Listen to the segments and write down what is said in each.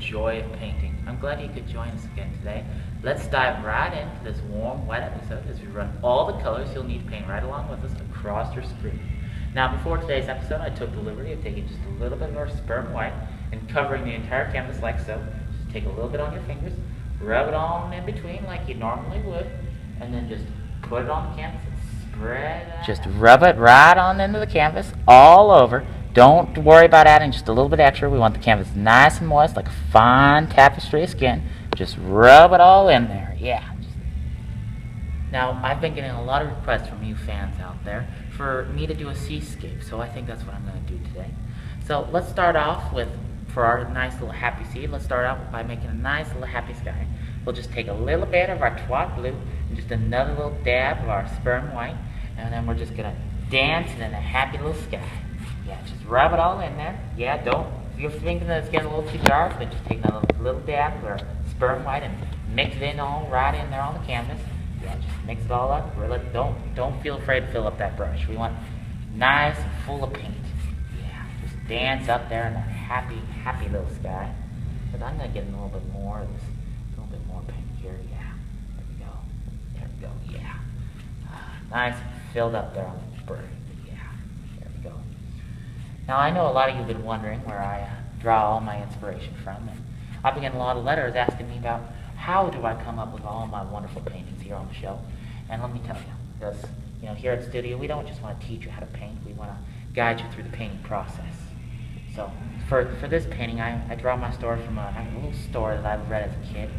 joy of painting. I'm glad you could join us again today. Let's dive right into this warm, wet episode as we run all the colors you'll need to paint right along with us across your screen. Now, before today's episode, I took the liberty of taking just a little bit of our sperm white and covering the entire canvas like so. Just take a little bit on your fingers, rub it on in between like you normally would, and then just put it on the canvas and spread it out. Just rub it right on into the canvas, all over. Don't worry about adding just a little bit extra. We want the canvas nice and moist, like a fine tapestry of skin. Just rub it all in there. Yeah. Now, I've been getting a lot of requests from you fans out there for me to do a seascape, so I think that's what I'm going to do today. So let's start off with, for our nice little happy seed, let's start out by making a nice little happy sky. We'll just take a little bit of our twat blue and just another little dab of our sperm white, and then we're just going to dance in a happy little sky. Yeah, just rub it all in there. Yeah, don't, if you're thinking that it's getting a little too dark, then just take another little dab of our sperm white and mix it in all right in there on the canvas. Yeah, just mix it all up. Really, don't feel afraid to fill up that brush. We want nice and full of paint. Yeah, just dance up there in that happy little sky. But I'm going to get a little bit more of this, a little bit more paint here. Yeah, there we go, yeah. Nice and filled up there on the bird. Now, I know a lot of you have been wondering where I draw all my inspiration from, and I've been getting a lot of letters asking me about how do I come up with all my wonderful paintings here on the show. And let me tell you, because here at the studio, we don't just want to teach you how to paint, we want to guide you through the painting process. So, for this painting, I draw my story from a little story that I read as a kid.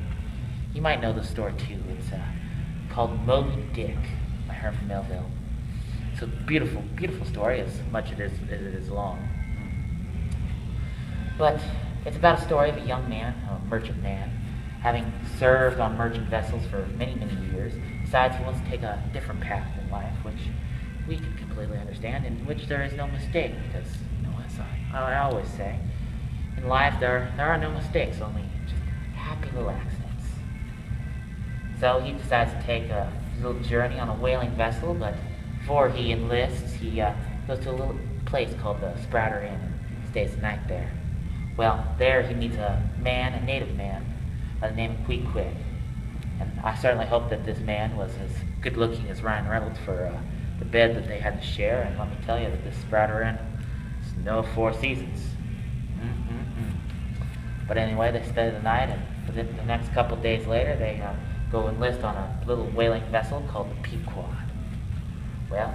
You might know the story too. It's called Moby Dick by Herman Melville. It's a beautiful, beautiful story, as much as it is long. But it's about a story of a young man, a merchant man, having served on merchant vessels for many, many years, decides he wants to take a different path in life, which we can completely understand, in which there is no mistake, because, as I always say, in life there are no mistakes, only just happy little accidents. So he decides to take a little journey on a whaling vessel, but before he enlists, he goes to a little place called the Sprouter Inn and stays the night there. Well, there he meets a native man, by the name of Queequeg. And I certainly hope that this man was as good looking as Ryan Reynolds for the bed that they had to share. And let me tell you that this Sprouter Inn is no Four Seasons. But anyway, they stay the night, and within the next couple of days later, they go enlist on a little whaling vessel called the Pequod. Well,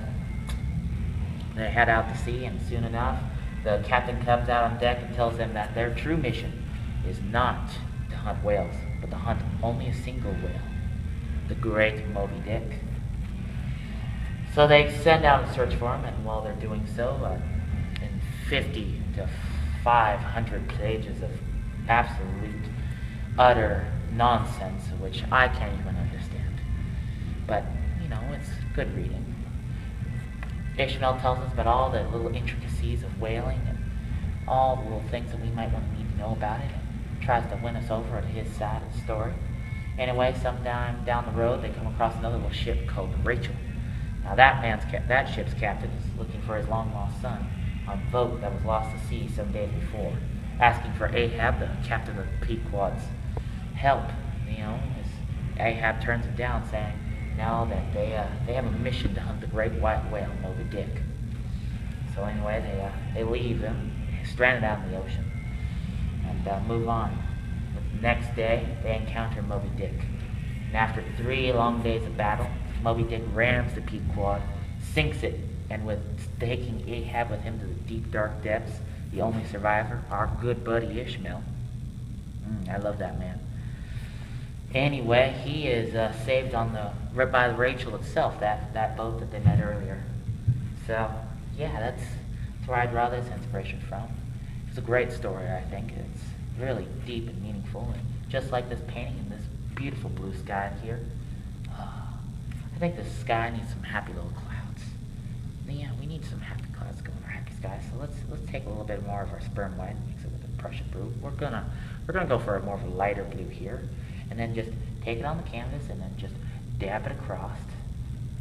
they head out to sea, and soon enough, the captain comes out on deck and tells them that their true mission is not to hunt whales, but to hunt only a single whale, the great Moby Dick. So they send out a search for him, and while they're doing so, in 50 to 500 pages of absolute, utter nonsense, which I can't even understand. But, it's good reading. Ishmael tells us about all the little intricacies of whaling and all the little things that we might need to know about it, and tries to win us over to his side of the story. Anyway, sometime down the road, they come across another little ship called Rachel. Now that ship's captain is looking for his long-lost son on a boat that was lost at sea some days before, asking for Ahab, the captain of the Pequod's, help. Ahab turns him down, saying, no, that they have a mission to hunt the great white whale, Moby Dick. So anyway, they leave him, stranded out in the ocean, and move on. But the next day, they encounter Moby Dick. And after 3 long days of battle, Moby Dick rams the Pequod, sinks it, and with taking Ahab with him to the deep, dark depths, the only survivor, our good buddy Ishmael. I love that man. Anyway, he is saved by Rachel itself, that boat that they met earlier. So, yeah, that's where I draw this inspiration from. It's a great story, I think. It's really deep and meaningful, and just like this painting in this beautiful blue sky here, I think the sky needs some happy little clouds. Yeah, we need some happy clouds going in our happy sky. So let's take a little bit more of our sperm white and mix it with the Prussian blue. We're gonna go for a more of a lighter blue here. And then just take it on the canvas and then just dab it across.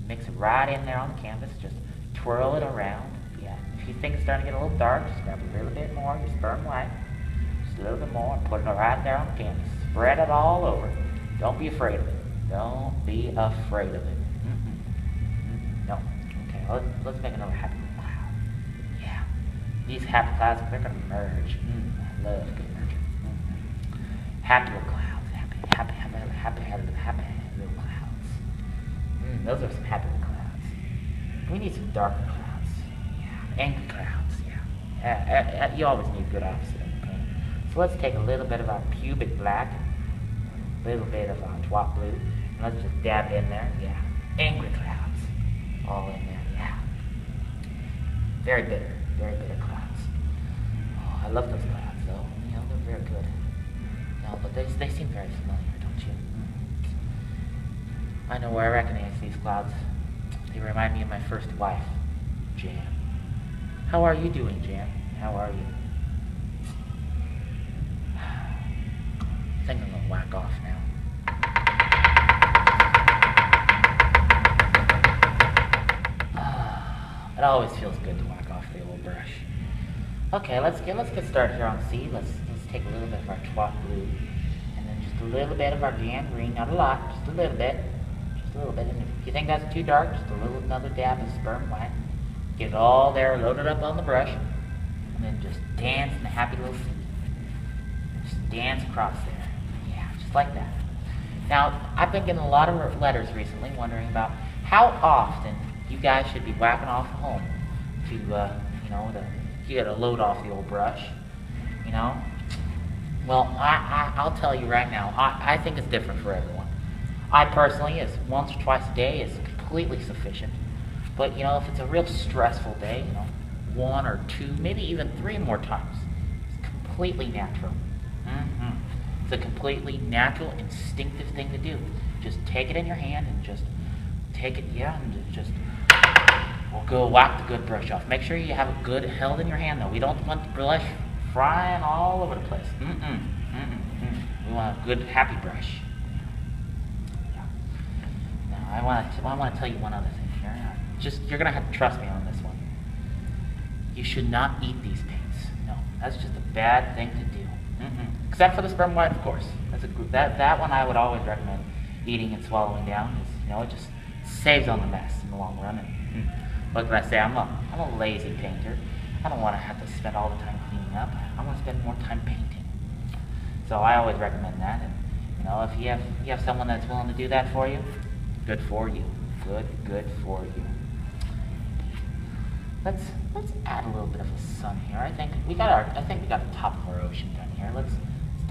Mix it right in there on the canvas. Just twirl it around. Yeah. If you think it's starting to get a little dark, just grab a little bit more of your sperm white. Just a little bit more. Put it right there on the canvas. Spread it all over. Don't be afraid of it. Don't be afraid of it. No. Okay, let's make another happy little cloud. Yeah. These happy clouds, they're going to merge. I love good merging. Happy little clouds. Happy little clouds. Those are some happy little clouds. We need some darker clouds. Yeah. Angry clouds. Yeah. You always need good opposite in the paint. So let's take a little bit of our pubic black, a little bit of our twat blue, and let's just dab in there. Yeah. Angry clouds. All in there. Yeah. Very bitter clouds. Oh, I love those clouds, though. You know, they're very good. No, but they seem very familiar, don't you? I know where I recognize these clouds. They remind me of my first wife, Jan. How are you doing, Jan? How are you? I think I'm gonna whack off now. It always feels good to whack off the old brush. Okay, let's get started here on C. Let's take a little bit of our twat blue, and then just a little bit of our gan green. Not a lot, just a little bit. And if you think that's too dark, just another dab of sperm white. Get it all there, load it up on the brush, and then just dance in a happy little C. Just dance across there. Yeah, just like that. Now, I've been getting a lot of letters recently wondering about how often you guys should be whacking off at home to, you gotta load off the old brush, you know? Well, I'll tell you right now, I think it's different for everyone. I personally, is once or twice a day is completely sufficient. But, if it's a real stressful day, one or two, maybe even 3 more times, it's completely natural. It's a completely natural, instinctive thing to do. Just take it in your hand and just take it, and just we'll go whack the good brush off. Make sure you have it good held in your hand, though. We don't want the brush flying all over the place. We want a good, happy brush. Now, I want to tell you one other thing here. You're gonna have to trust me on this one. You should not eat these paints. No, that's just a bad thing to do. Except for the sperm white, of course. That one I would always recommend eating and swallowing down. It just saves on the mess in the long run. And what can I say? I'm a lazy painter. I don't want to have to spend all the time cleaning up. I want to spend more time painting. So I always recommend that. And if you have someone that's willing to do that for you, good for you. Good for you. Let's add a little bit of a sun here. I think we got the top of our ocean done here. Let's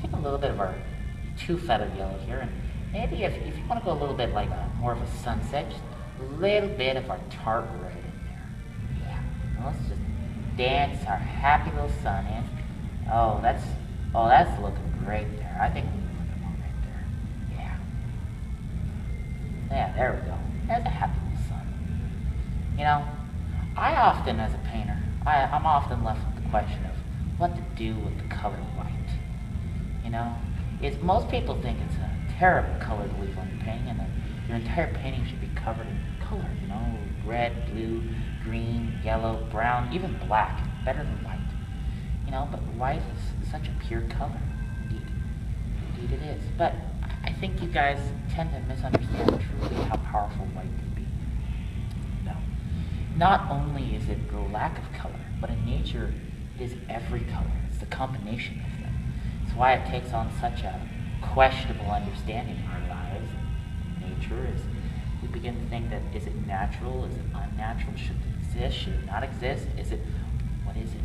take a little bit of our 2-feathered yellow here, and maybe if you want to go a little bit like more of a sunset, just a little bit of our tart red in there. Yeah. Now let's just dance our happy little sun in. Oh, that's looking great there. I think we can put them on right there. Yeah. Yeah, there we go. There's a happy little sun. I often, as a painter, I'm often left with the question of what to do with the color white. Most people think it's a terrible color to leave on your painting, and that your entire painting should be covered in color. Red, blue, green, yellow, brown, even black. Better than white. But white is such a pure color. Indeed it is. But I think you guys tend to misunderstand truly how powerful white can be. No. Not only is it the lack of color, but in nature, it is every color. It's the combination of them. It's why it takes on such a questionable understanding in our lives. Nature is, we begin to think that, is it natural? Is it unnatural? Should it exist? Should it not exist? What is it?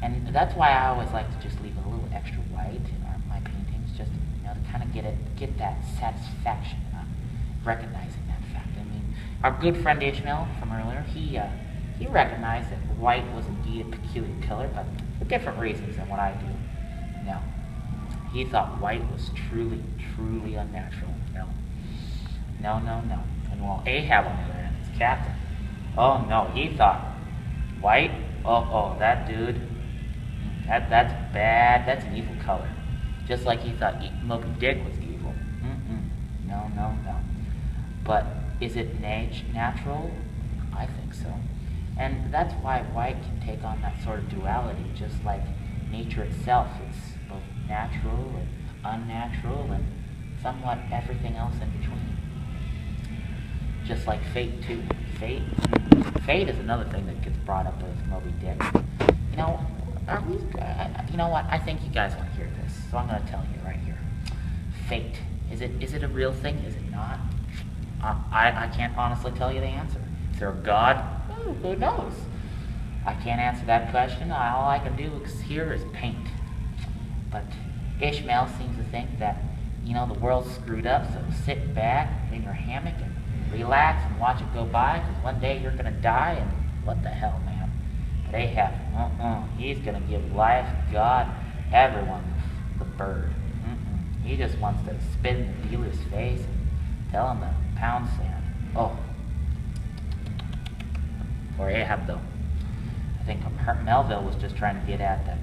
And that's why I always like to just leave a little extra white in my paintings, just to kind of get that satisfaction recognizing that fact. Our good friend Ishmael from earlier, he recognized that white was indeed a peculiar color, but for different reasons than what I do. No. He thought white was truly, truly unnatural. No. And while Ahab, on the other hand, his captain, oh no, he thought white, that dude, that's bad, that's an evil color. Just like he thought Moby Dick was evil. No. But is it natural? I think so. And that's why white can take on that sort of duality, just like nature itself is both natural and unnatural and somewhat everything else in between. Just like fate, too. Fate is another thing that gets brought up with Moby Dick. You know, you know what? I think you guys want to hear this, so I'm going to tell you right here. Fate. Is it a real thing? Is it not? I can't honestly tell you the answer. Is there a God? Oh, who knows? I can't answer that question. All I can do here is paint. But Ishmael seems to think that, the world's screwed up, so sit back in your hammock and relax and watch it go by, because one day you're going to die, and what the hell, man? But Ahab, he's going to give life, God, everyone the bird. He just wants to spit in the dealer's face and tell him to pound sand. Oh. Or Ahab, though. I think Melville was just trying to get at that,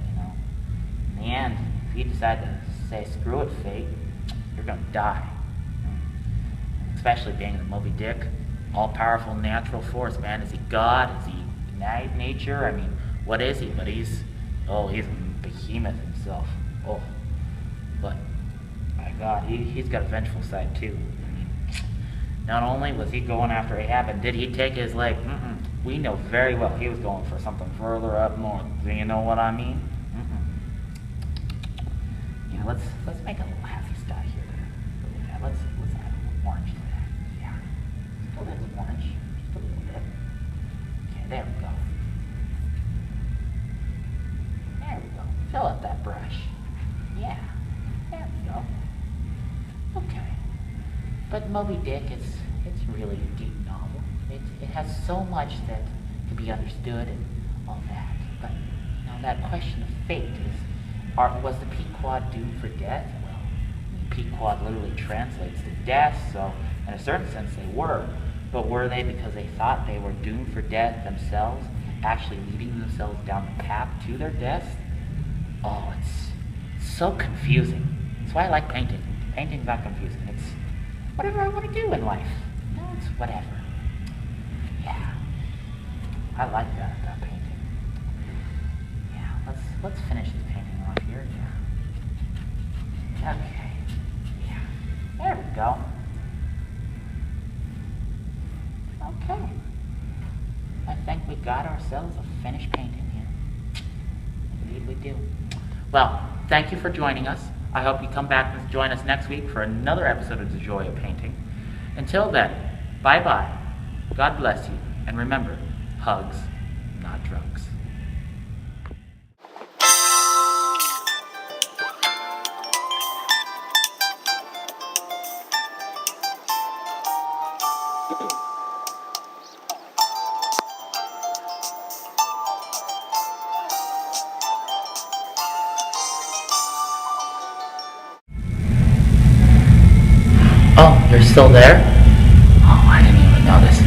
In the end, if you decide to say, screw it, fate, you're going to die. Especially being the Moby Dick, all-powerful natural force, man. Is he God? Is he nature? I mean, what is he? But he's a behemoth himself. Oh. But, my God, he's got a vengeful side, too. I mean, not only was he going after Ahab, and did he take his leg? We know very well he was going for something further up north. Do you know what I mean? Yeah, let's make a little happy start here. Yeah, let's add a little orange to that. Yeah. Just a little orange. Just a little bit. Okay, there we go. There we go. Fill up that brush. Yeah. There we go. Okay. But Moby Dick, it's really a deep novel. It has so much that can be understood and all that. But, that question of fate is, was the Pequod doomed for death? Well, Pequod literally translates to death, so in a certain sense they were. But were they because they thought they were doomed for death themselves, actually leading themselves down the path to their death? Oh, it's so confusing. That's why I like painting. Painting's not confusing. It's whatever I want to do in life. It's whatever. Yeah, I like that about painting. Yeah, let's finish this painting off here. Yeah. Okay. Yeah. There we go. Okay. I think we got ourselves a finished painting here. Indeed we do. Well, thank you for joining us. I hope you come back and join us next week for another episode of The Joy of Painting. Until then, bye-bye. God bless you, and remember, hugs, not drugs. Oh, you're still there? Oh, I didn't even notice.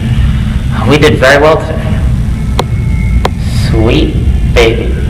We did very well today. Sweet baby.